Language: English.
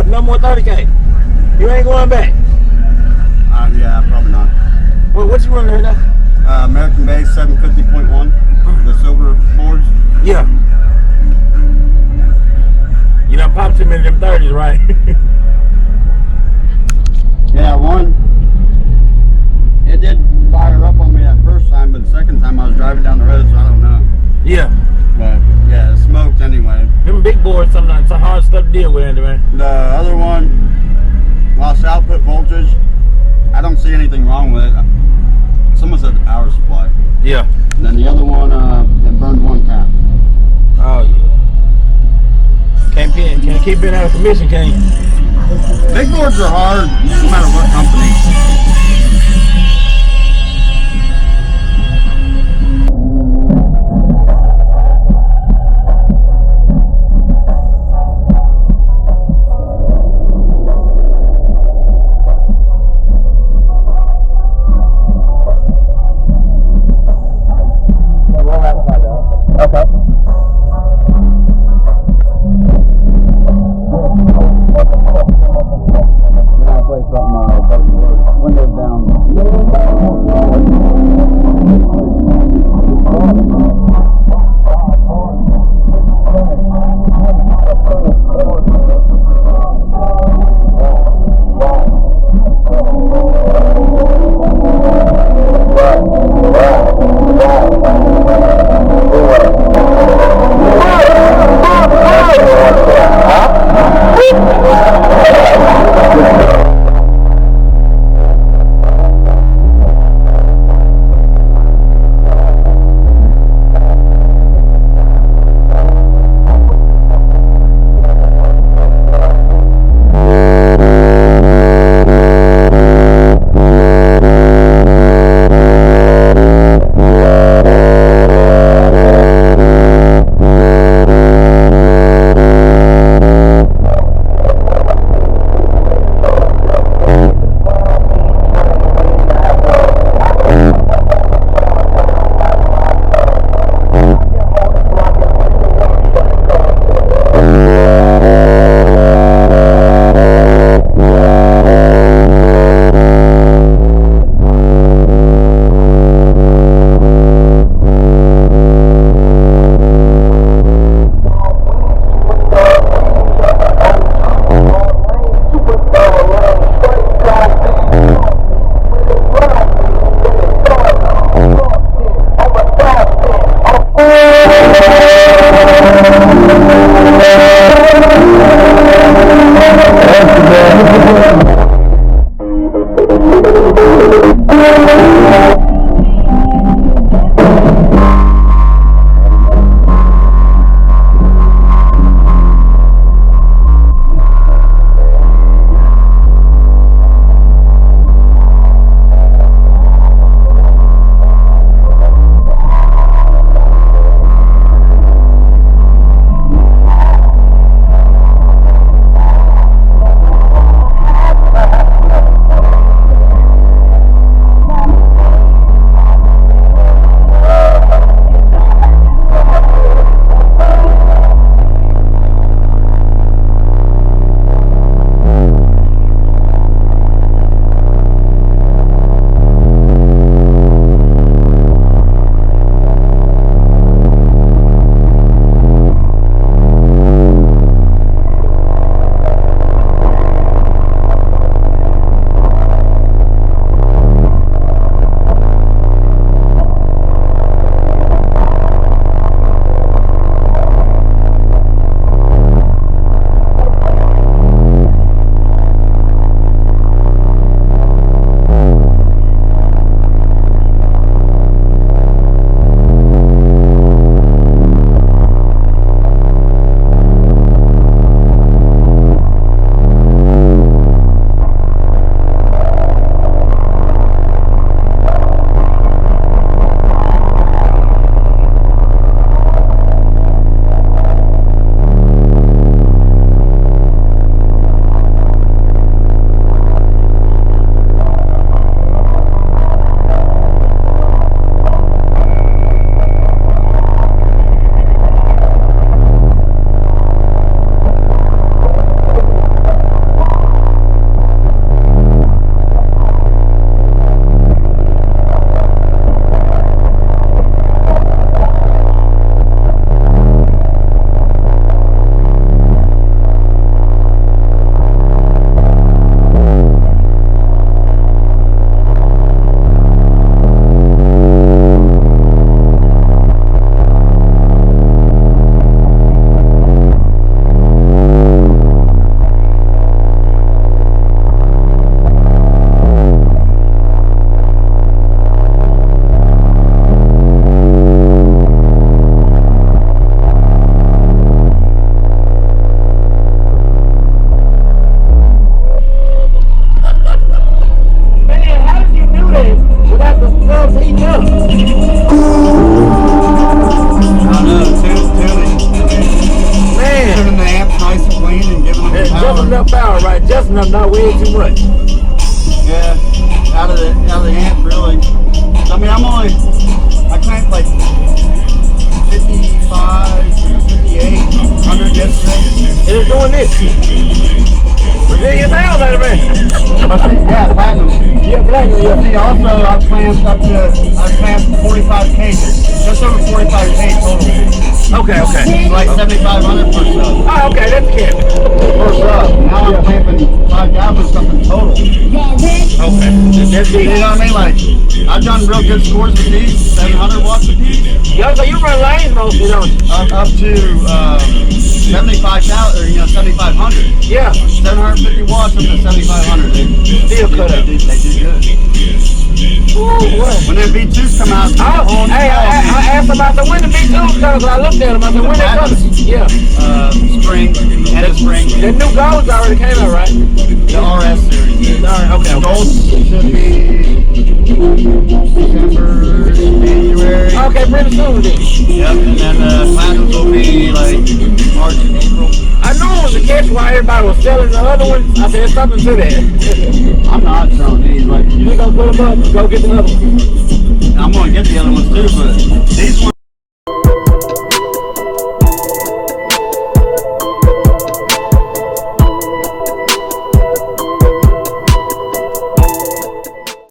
No more 30K. You ain't going back. Yeah, probably not. Well, what you running right now? American Base 750.1. The silver boards. Yeah. You done popped him in them 30s, right? Yeah, one. It did fire up on me that first time, but the second time I was driving down the road, so I don't know. Yeah. But yeah, it smoked anyway. Them big boards, sometimes it's a hard stuff to deal with, Andy, man. The other one, while it's output voltage, I don't see anything wrong with it. Someone said the power supply. Yeah. And then the other one, it burned one cap. Oh yeah. Can't keep it out of commission, can you? Big boards are hard, no matter what company. enough power, right? Just enough, not way too much. Yeah, out of the amp, really. I mean, I clamped like 55, 58, 100 yesterday. And it's doing this. Brazilian sound out of it. Yeah, platinum. Yeah, platinum, yeah. See, also, I've clamped 45K, just over 45K total. Okay. Like 7,500 per sub. Oh, okay, that's the camp. Per sub. Now I'm clamping 5,000 something total. Okay. That's You know what I mean? Like, I've done real good scores with these, 700 watts a piece. Yo, so you run lanes mostly, don't you? Up to 75,000, or 7,500. Yeah. 750 watts up to 7,500. Still cut up. They do good. Ooh, what? When them V2s come out, I asked about the when the V2s come, because I looked at them. I said, when they coming? Yeah. Spring, end of spring. The new golds already came out, right? The RS series. Alright, okay. Gold should be December, January. Okay, pretty soon then. Yep, and then platinums will be like March and April. I knew it was a catch why everybody was selling the other ones. I said, there's something to that. I'm not selling these. Like, You just gonna put them up and go get the other one. I'm gonna get the other ones too, but these ones